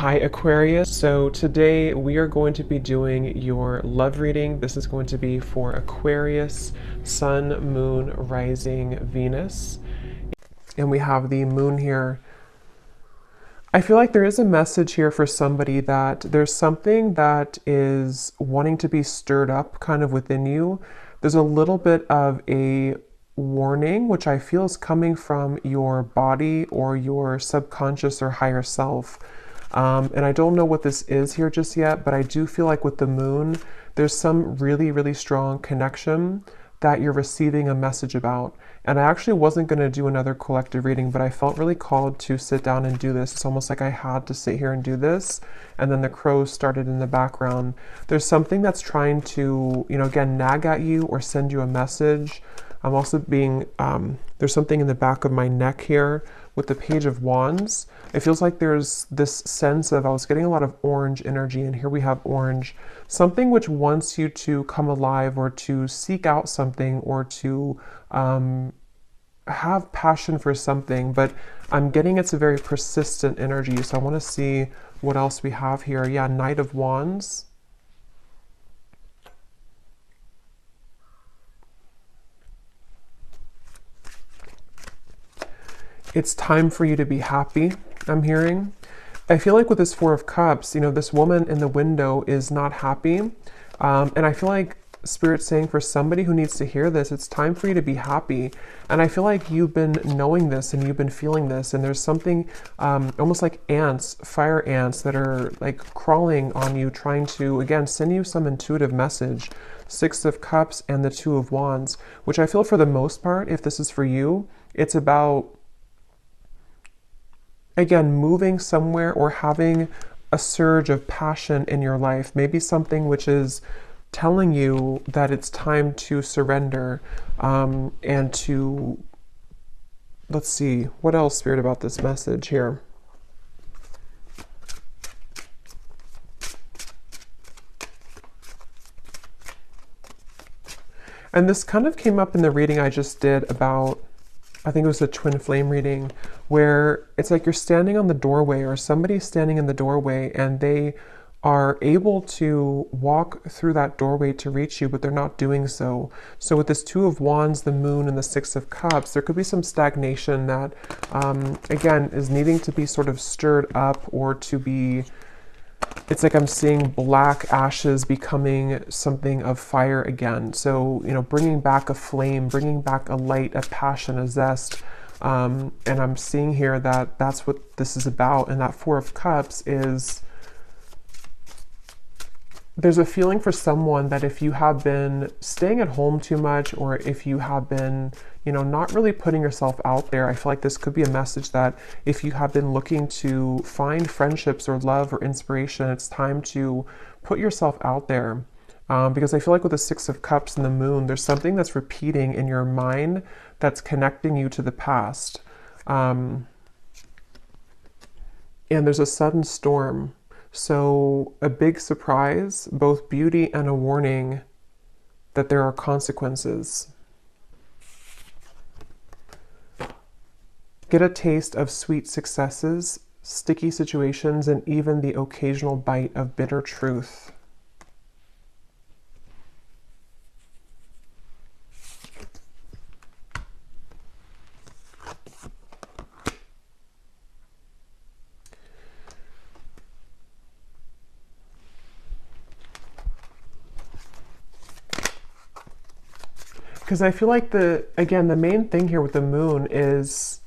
Hi Aquarius. So today we are going to be doing your love reading. This is going to be for Aquarius, Sun, Moon, Rising, Venus. And we have the moon here. I feel like there is a message here for somebody that there's something that is wanting to be stirred up kind of within you. There's a little bit of a warning, which I feel is coming from your body or your subconscious or higher self. And I don't know what this is here just yet, but I do feel like with the moon, there's some really, really strong connection that you're receiving a message about. And I actually wasn't going to do another collective reading, but I felt really called to sit down and do this. It's almost like I had to sit here and do this. And then the crows started in the background. There's something that's trying to, again, nag at you or send you a message. I'm also being, there's something in the back of my neck here with the Page of Wands. It feels like there's this sense of, I was getting a lot of orange energy, and here we have orange. Something which wants you to come alive or to seek out something or to have passion for something, but I'm getting it's a very persistent energy. So I want to see what else we have here. Yeah, Knight of Wands. It's time for you to be happy, I'm hearing. I feel like with this Four of Cups, this woman in the window is not happy. And I feel like Spirit's saying for somebody who needs to hear this, it's time for you to be happy. And I feel like you've been knowing this and you've been feeling this. And there's something almost like ants, fire ants that are like crawling on you, trying to, again, send you some intuitive message. Six of Cups and the Two of Wands, which I feel for the most part, if this is for you, it's about, again, moving somewhere or having a surge of passion in your life, maybe something which is telling you that it's time to surrender and to, let's see, what else, Spirit, about this message here? And this kind of came up in the reading I just did about, I think it was a twin flame reading, where it's like you're standing on the doorway or somebody's standing in the doorway and they are able to walk through that doorway to reach you, but they're not doing so. So with this Two of Wands, the moon, and the Six of Cups, there could be some stagnation that, again, is needing to be sort of stirred up or to be, it's like I'm seeing black ashes becoming something of fire again. So, bringing back a flame, bringing back a light, a passion, a zest. And I'm seeing here that that's what this is about. And that Four of Cups is, there's a feeling for someone that if you have been staying at home too much, or if you have been, not really putting yourself out there, I feel like this could be a message that if you have been looking to find friendships or love or inspiration, it's time to put yourself out there. Because I feel like with the Six of Cups and the moon, there's something that's repeating in your mind that's connecting you to the past. And there's a sudden storm. So a big surprise, both beauty and a warning that there are consequences. Get a taste of sweet successes, sticky situations, and even the occasional bite of bitter truth. Because I feel like the main thing here with the moon is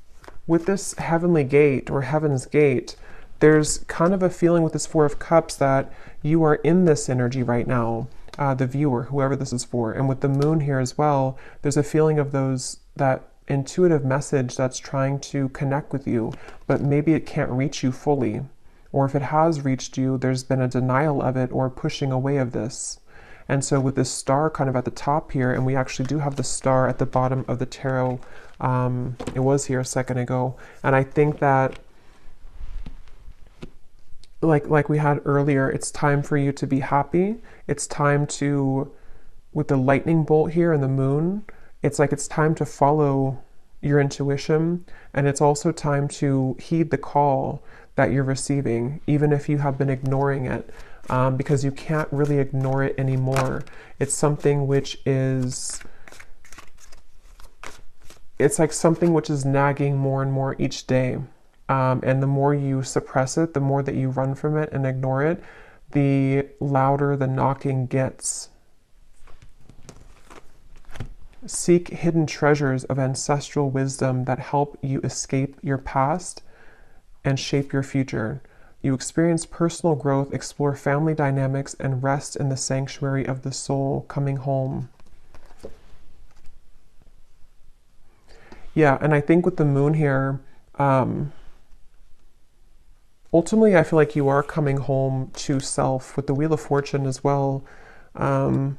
with this heavenly gate or heaven's gate, there's kind of a feeling with this Four of Cups that you are in this energy right now, the viewer, whoever this is for. And with the moon here as well, there's a feeling of that intuitive message that's trying to connect with you, but maybe it can't reach you fully. Or if it has reached you, there's been a denial of it or pushing away of this. And so with this star kind of at the top here, and we actually do have the star at the bottom of the tarot, it was here a second ago. And I think that, like we had earlier, it's time for you to be happy. It's time to, with the lightning bolt here and the moon, it's like it's time to follow your intuition. And it's also time to heed the call that you're receiving, even if you have been ignoring it, because you can't really ignore it anymore. It's something which is, it's like something which is nagging more and more each day. And the more you suppress it, the more that you run from it and ignore it, the louder the knocking gets. Seek hidden treasures of ancestral wisdom that help you escape your past and shape your future. You experience personal growth, explore family dynamics, and rest in the sanctuary of the soul, coming home. Yeah, and I think with the moon here, ultimately I feel like you are coming home to self with the Wheel of Fortune as well. I'm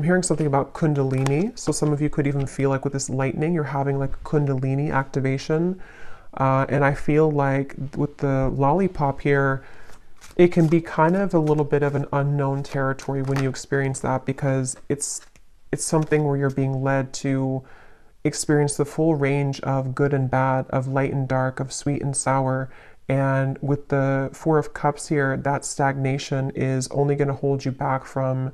hearing something about Kundalini. So some of you could even feel like with this lightning, you're having like Kundalini activation. And I feel like with the lollipop here, it can be kind of a little bit of an unknown territory when you experience that, because it's something where you're being led to experience the full range of good and bad, of light and dark, of sweet and sour. And with the Four of Cups here, that stagnation is only going to hold you back from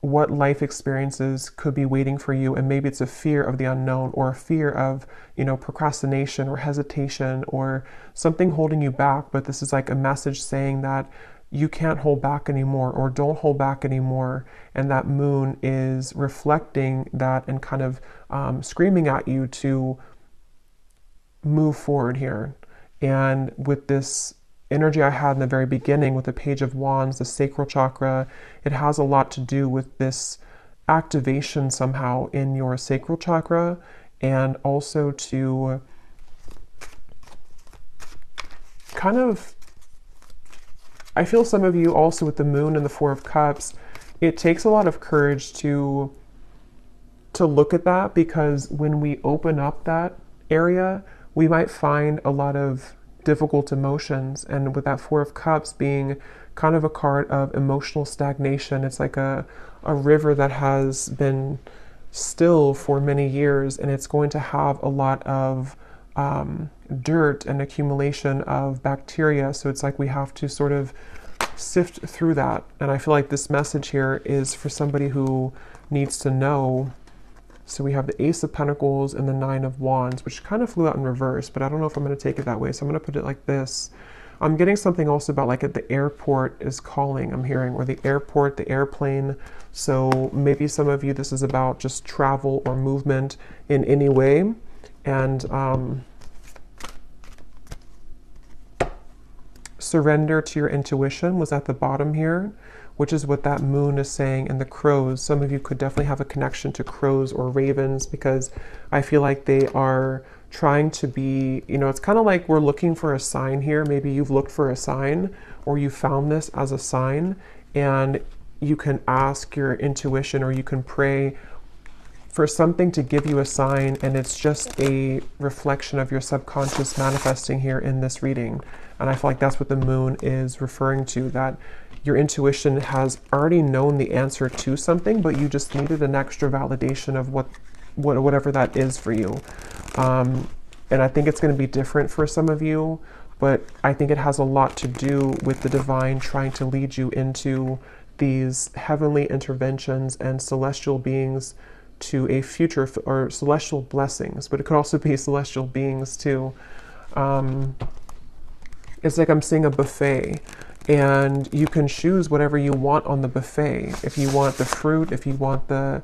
what life experiences could be waiting for you. And maybe it's a fear of the unknown, or a fear of, you know, procrastination or hesitation or something holding you back. But this is like a message saying that you can't hold back anymore, or don't hold back anymore. And that moon is reflecting that and kind of screaming at you to move forward here. And with this energy I had in the very beginning with the Page of Wands, the sacral chakra, it has a lot to do with this activation somehow in your sacral chakra, and also to kind of, I feel some of you also with the moon and the Four of Cups, it takes a lot of courage to look at that, because when we open up that area, we might find a lot of difficult emotions. And with that Four of Cups being kind of a card of emotional stagnation, it's like a river that has been still for many years, and it's going to have a lot of dirt and accumulation of bacteria. So it's like we have to sort of sift through that. And I feel like this message here is for somebody who needs to know. So we have the Ace of Pentacles and the Nine of Wands, which kind of flew out in reverse, but I don't know if I'm going to take it that way. So I'm going to put it like this. I'm getting something also about like at the airport is calling, I'm hearing, or the airport, the airplane. So maybe some of you, this is about just travel or movement in any way. And surrender to your intuition was at the bottom here, which is what that moon is saying. And the crows, some of you could definitely have a connection to crows or ravens, because I feel like they are trying to be, you know, it's kind of like we're looking for a sign here. Maybe you've looked for a sign, or you found this as a sign, and you can ask your intuition, or you can pray for something to give you a sign, and it's just a reflection of your subconscious manifesting here in this reading. And I feel like that's what the moon is referring to, that your intuition has already known the answer to something, but you just needed an extra validation of whatever that is for you. And I think it's going to be different for some of you, but I think it has a lot to do with the divine trying to lead you into these heavenly interventions and celestial beings to a future, or celestial blessings, but it could also be celestial beings too. It's like I'm seeing a buffet, and you can choose whatever you want on the buffet. If you want the fruit, if you want the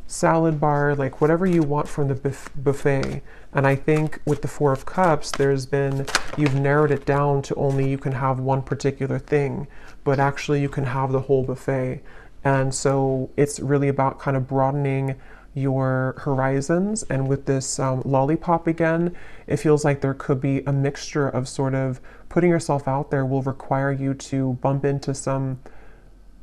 salad bar, like whatever you want from the buffet. And I think with the Four of Cups, you've narrowed it down to only you can have one particular thing, but actually you can have the whole buffet. And so it's really about kind of broadening your horizons. And with this lollipop again, it feels like there could be a mixture of sort of putting yourself out there will require you to bump into some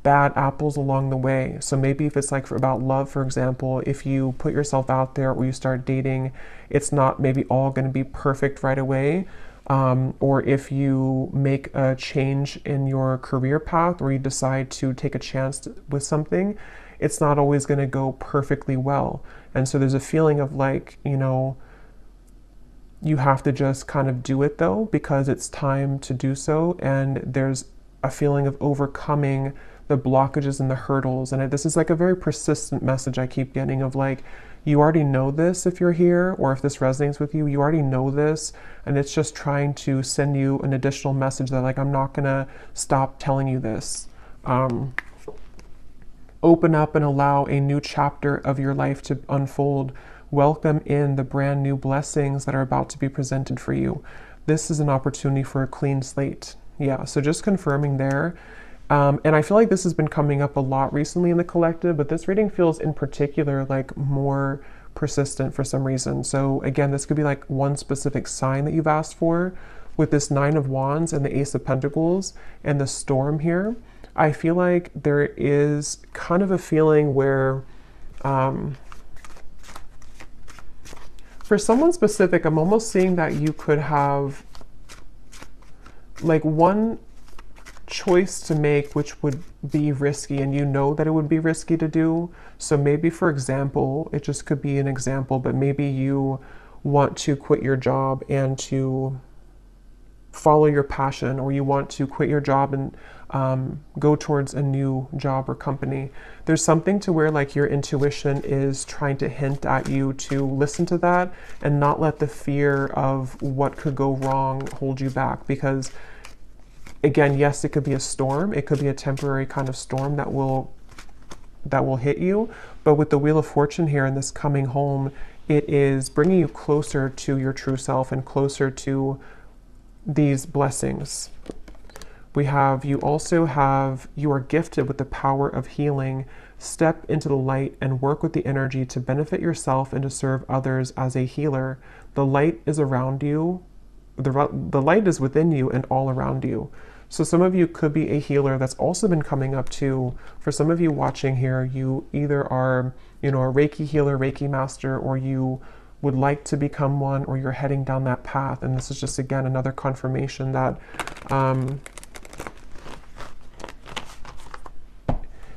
bad apples along the way. So maybe if it's like about love, for example, if you put yourself out there or you start dating, it's not maybe all going to be perfect right away. Or if you make a change in your career path, or you decide to take a chance with something, it's not always going to go perfectly well. And so there's a feeling of like, you know, You have to just kind of do it though, because it's time to do so. And there's a feeling of overcoming the blockages and the hurdles. And this is like a very persistent message I keep getting of like, you already know this if you're here, or if this resonates with you, you already know this. And it's just trying to send you an additional message that like, I'm not gonna stop telling you this. Open up and allow a new chapter of your life to unfold. Welcome in the brand new blessings that are about to be presented for you. This is an opportunity for a clean slate. Yeah, so just confirming there. And I feel like this has been coming up a lot recently in the collective, but this reading feels in particular like more persistent for some reason. So again, this could be like one specific sign that you've asked for with this Nine of Wands and the Ace of Pentacles and the Storm here. I feel like there is kind of a feeling where, for someone specific, I'm almost seeing that you could have like one choice to make which would be risky, and you know that it would be risky to do. So maybe, for example, it just could be an example, but maybe you want to quit your job and to follow your passion, or you want to quit your job and go towards a new job or company. There's something to where like your intuition is trying to hint at you to listen to that and not let the fear of what could go wrong hold you back. Because again, yes, it could be a storm. It could be a temporary kind of storm that will hit you. But with the Wheel of Fortune here and this coming home, it is bringing you closer to your true self and closer to these blessings. You are gifted with the power of healing. Step into the light and work with the energy to benefit yourself and to serve others as a healer. The light is around you. The light is within you and all around you. So some of you could be a healer. That's also been coming up too. For some of you watching here, you either are, a Reiki healer, Reiki master, or you would like to become one, or you're heading down that path. And this is just, again, another confirmation that,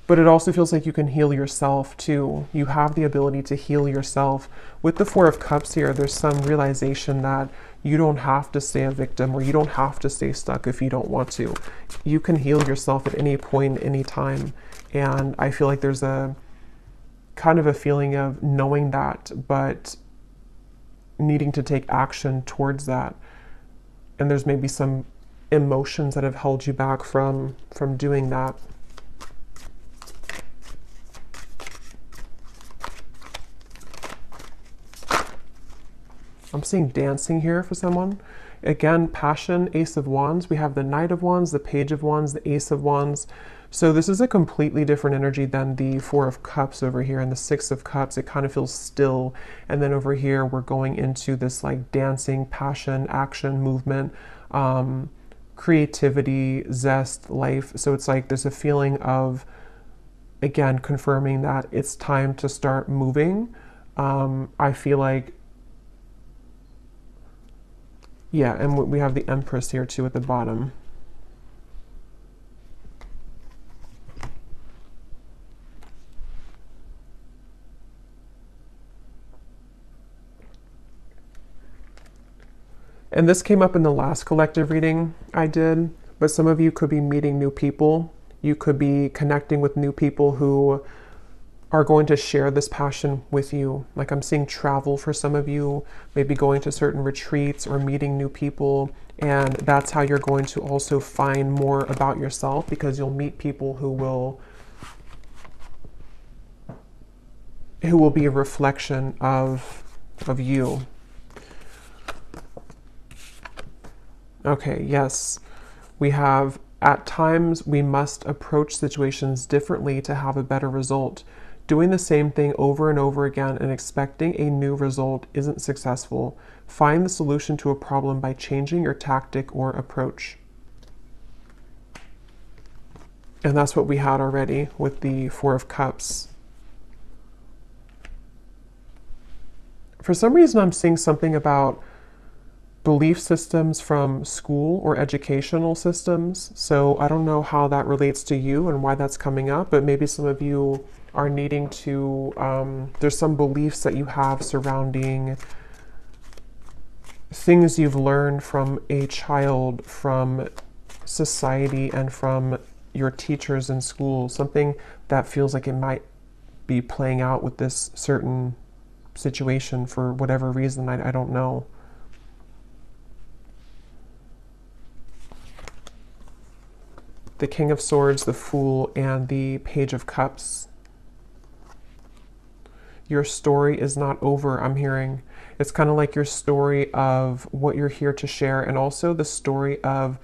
but it also feels like you can heal yourself too. You have the ability to heal yourself. With the Four of Cups here, there's some realization that you don't have to stay a victim, or you don't have to stay stuck if you don't want to. You can heal yourself at any point, any time. And I feel like there's a kind of a feeling of knowing that, but needing to take action towards that. And there's maybe some emotions that have held you back from doing that. I'm seeing dancing here for someone. Again, passion, Ace of Wands. We have the Knight of Wands, the Page of Wands, the Ace of Wands. So this is a completely different energy than the Four of Cups over here and the Six of Cups. It kind of feels still. And then over here, we're going into this like dancing, passion, action, movement, creativity, zest, life. So it's like there's a feeling of, again, confirming that it's time to start moving. I feel like, yeah, and we have the Empress here too at the bottom. And this came up in the last collective reading I did, but some of you could be meeting new people. You could be connecting with new people who are going to share this passion with you. Like I'm seeing travel for some of you, maybe going to certain retreats or meeting new people. And that's how you're going to also find more about yourself, because you'll meet people who will be a reflection of you. Okay, yes. We have, at times, we must approach situations differently to have a better result. Doing the same thing over and over again and expecting a new result isn't successful. Find the solution to a problem by changing your tactic or approach. And that's what we had already with the Four of Cups. For some reason, I'm seeing something about belief systems from school or educational systems. So I don't know how that relates to you and why that's coming up, but maybe some of you are needing to, there's some beliefs that you have surrounding things you've learned from a child, from society, and from your teachers in school, something that feels like it might be playing out with this certain situation for whatever reason, I don't know. The King of Swords, the Fool, and the Page of Cups. Your story is not over, I'm hearing. It's kind of like your story of what you're here to share, and also the story of,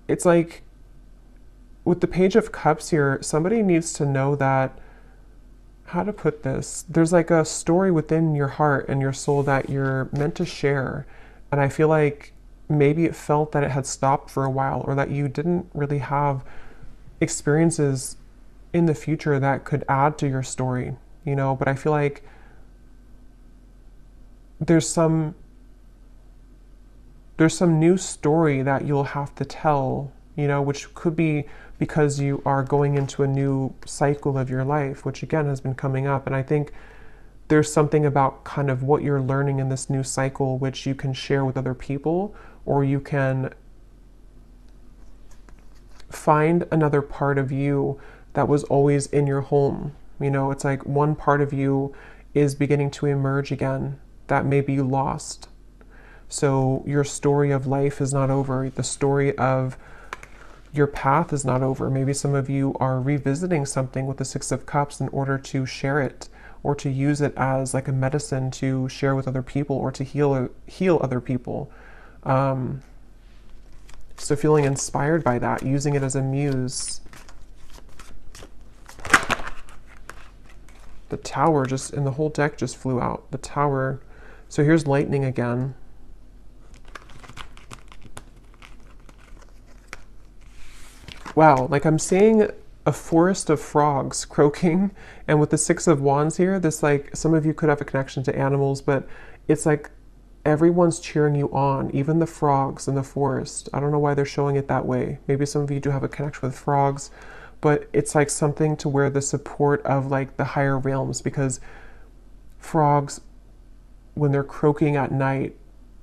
it's like with the Page of Cups here, somebody needs to know that, how to put this, there's like a story within your heart and your soul that you're meant to share. And I feel like maybe it felt that it had stopped for a while, or that you didn't really have experiences in the future that could add to your story, you know. But I feel like there's some new story that you'll have to tell, you know, which could be because you are going into a new cycle of your life, which again has been coming up. And I think there's something about kind of what you're learning in this new cycle, which you can share with other people, or you can find another part of you that was always in your home. You know, it's like one part of you is beginning to emerge again that maybe you lost. So your story of life is not over. The story of your path is not over. Maybe some of you are revisiting something with the Six of Cups in order to share it, or to use it as like a medicine to share with other people, or to heal other people. So feeling inspired by that, using it as a muse. The Tower just, and the whole deck just flew out. The Tower. So here's lightning again. Wow, like I'm seeing a forest of frogs croaking, and with the Six of Wands here, this, like, some of you could have a connection to animals, but it's like everyone's cheering you on, even the frogs in the forest. I don't know why they're showing it that way. Maybe some of you do have a connection with frogs, but it's like something to where the support of like the higher realms, because frogs, when they're croaking at night,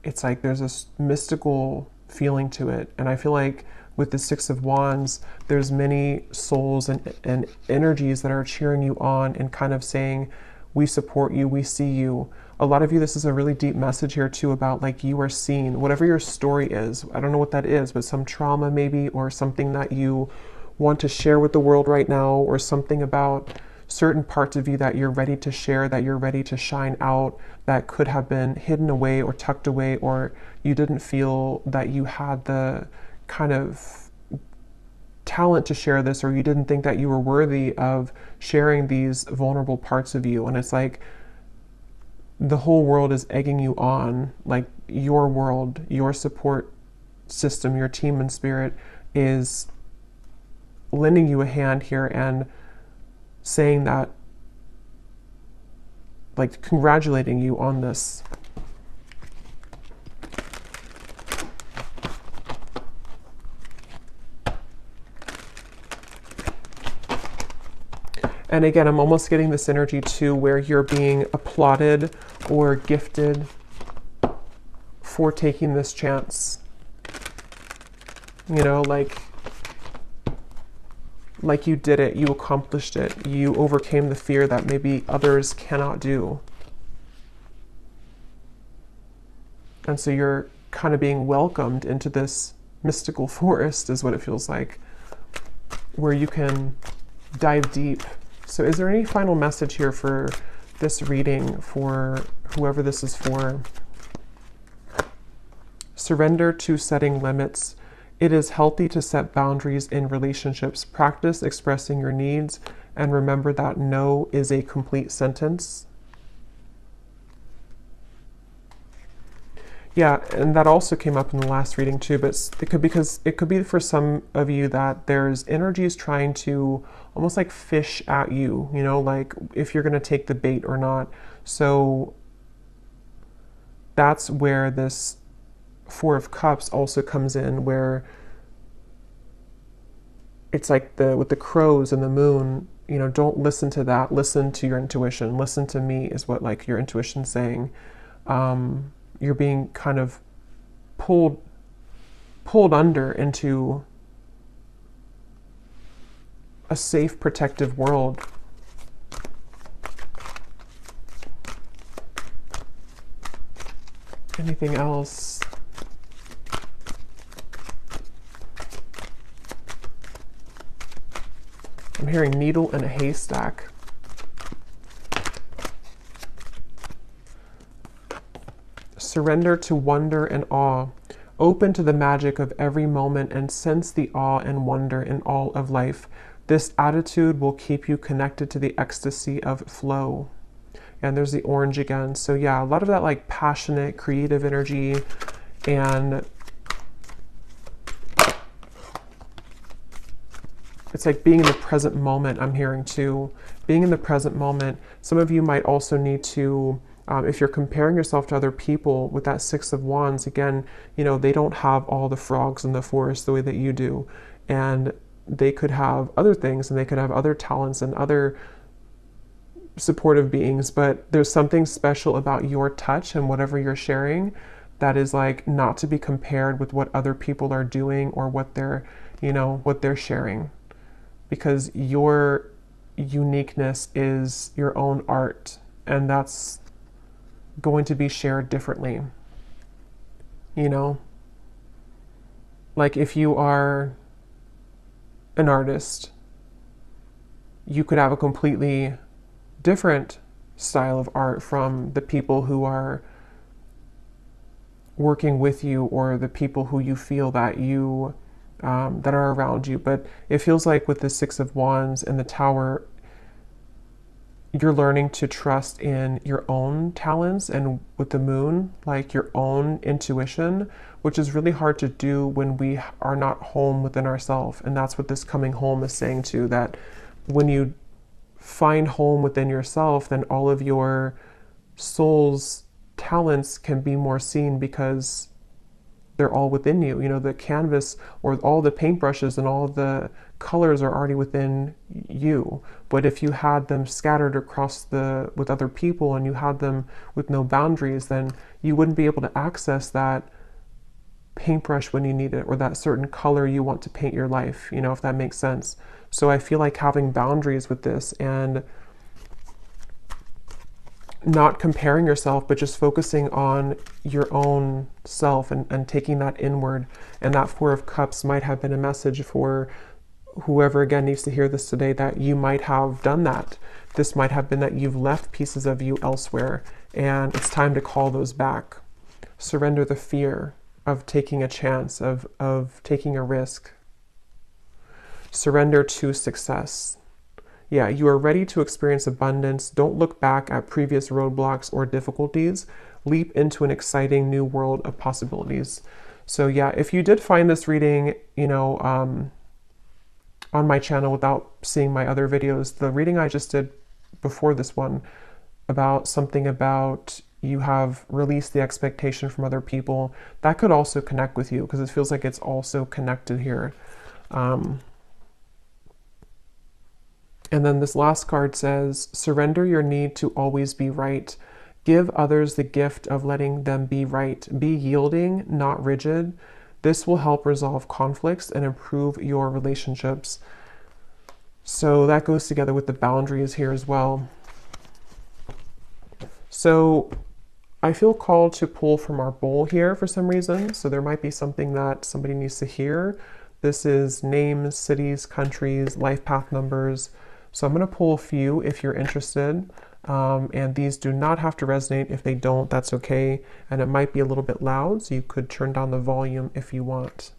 it's like there's this mystical feeling to it. And I feel like with the Six of Wands, there's many souls and energies that are cheering you on and kind of saying, we support you, we see you. A lot of you, this is a really deep message here too about like you are seen, whatever your story is. I don't know what that is, but some trauma maybe, or something that you want to share with the world right now, or something about certain parts of you that you're ready to share, that you're ready to shine out, that could have been hidden away or tucked away, or you didn't feel that you had the kind of talent to share this, or you didn't think that you were worthy of sharing these vulnerable parts of you. And it's like the whole world is egging you on, like your world, your support system, your team and spirit is lending you a hand here and saying that, like congratulating you on this. And again, I'm almost getting this energy too, where you're being applauded or gifted for taking this chance. You know, like you did it, you accomplished it, you overcame the fear that maybe others cannot do. And so you're kind of being welcomed into this mystical forest, is what it feels like, where you can dive deep. So is there any final message here for this reading, for whoever this is for? Surrender to setting limits. It is healthy to set boundaries in relationships. Practice expressing your needs, and remember that no is a complete sentence. Yeah, and that also came up in the last reading too, but it could be for some of you that there's energies trying to almost like fish at you, you know, like if you're going to take the bait or not. So that's where this Four of Cups also comes in, where it's like with the crows and the moon, you know, don't listen to that. Listen to your intuition. Listen to me is what like your intuition's saying. you're being kind of pulled under into a safe, protective world. Anything else? I'm hearing needle in a haystack. Surrender to wonder and awe. Open to the magic of every moment and sense the awe and wonder in all of life. This attitude will keep you connected to the ecstasy of flow. And there's the orange again. So yeah, a lot of that like passionate, creative energy, and it's like being in the present moment, I'm hearing too. Being in the present moment. Some of you might also need to, if you're comparing yourself to other people with that Six of Wands, again, you know, they don't have all the frogs in the forest the way that you do. And they could have other things, and they could have other talents and other supportive beings, but there's something special about your touch and whatever you're sharing that is like not to be compared with what other people are doing or what they're, you know, what they're sharing. Because your uniqueness is your own art, and that's going to be shared differently. You know, like if you are an artist, you could have a completely different style of art from the people who are working with you or the people who you feel that you that are around you. But it feels like with the Six of Wands and the Tower, you're learning to trust in your own talents, and with the Moon, like your own intuition, which is really hard to do when we are not home within ourselves. And that's what this coming home is saying too, that when you find home within yourself, then all of your soul's talents can be more seen because they're all within you. You know, the canvas or all the paintbrushes and all the colors are already within you. But if you had them scattered across with other people, and you had them with no boundaries, then you wouldn't be able to access that paintbrush when you need it, or that certain color you want to paint your life, you know, if that makes sense. So I feel like having boundaries with this and not comparing yourself, but just focusing on your own self and taking that inward. And that Four of Cups might have been a message for whoever again needs to hear this today, that you might have done that. This might have been that you've left pieces of you elsewhere, and it's time to call those back. Surrender the fear of taking a chance, of taking a risk. Surrender to success. Yeah, you are ready to experience abundance. Don't look back at previous roadblocks or difficulties. Leap into an exciting new world of possibilities. So yeah, if you did find this reading, you know, on my channel without seeing my other videos, the reading I just did before this one about something about you have released the expectation from other people, that could also connect with you, because it feels like it's also connected here. And then this last card says, surrender your need to always be right. Give others the gift of letting them be right. Be yielding, not rigid. This will help resolve conflicts and improve your relationships. So that goes together with the boundaries here as well. So I feel called to pull from our bowl here for some reason. So there might be something that somebody needs to hear. This is names, cities, countries, life path numbers. So I'm going to pull a few if you're interested. And these do not have to resonate. If they don't, that's okay. And it might be a little bit loud, so you could turn down the volume if you want.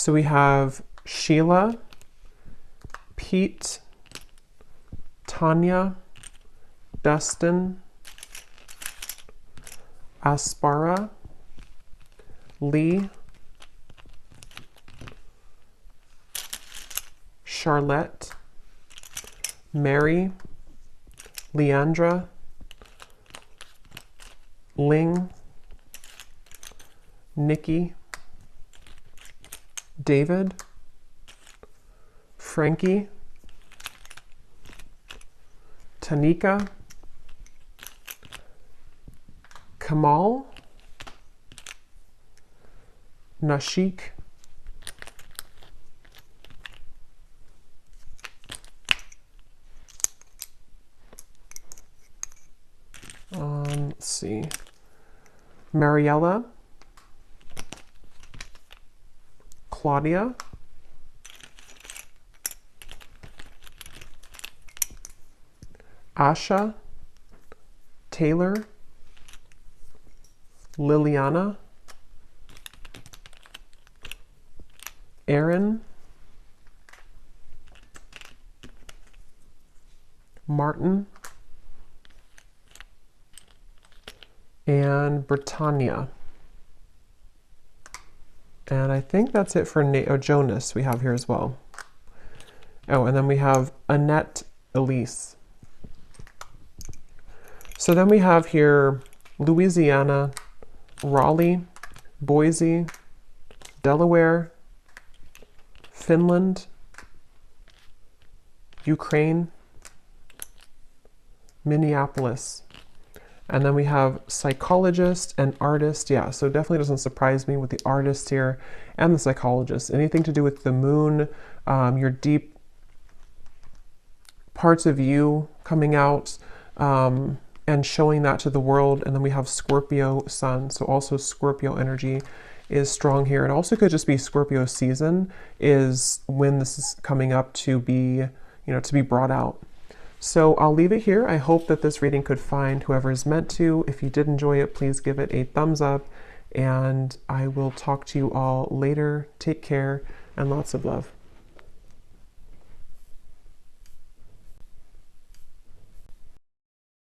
So we have Sheila, Pete, Tanya, Dustin, Aspara, Lee, Charlotte, Mary, Leandra, Ling, Nikki, David, Frankie, Tanika, Kamal, Nashik, let's see, Mariella, Claudia, Asha, Taylor, Liliana, Aaron, Martin, and Britannia. And I think that's it for Jonas we have here as well. Oh, and then we have Annette Elise. So then we have here Louisiana, Raleigh, Boise, Delaware, Finland, Ukraine, Minneapolis. And then we have psychologist and artist. Yeah, so definitely doesn't surprise me with the artist here and the psychologist. Anything to do with the moon, your deep parts of you coming out and showing that to the world. And then we have Scorpio sun. So also Scorpio energy is strong here. It also could just be Scorpio season is when this is coming up to be, to be brought out. So I'll leave it here. I hope that this reading could find whoever is meant to. If you did enjoy it, please give it a thumbs up, and I will talk to you all later. Take care and lots of love.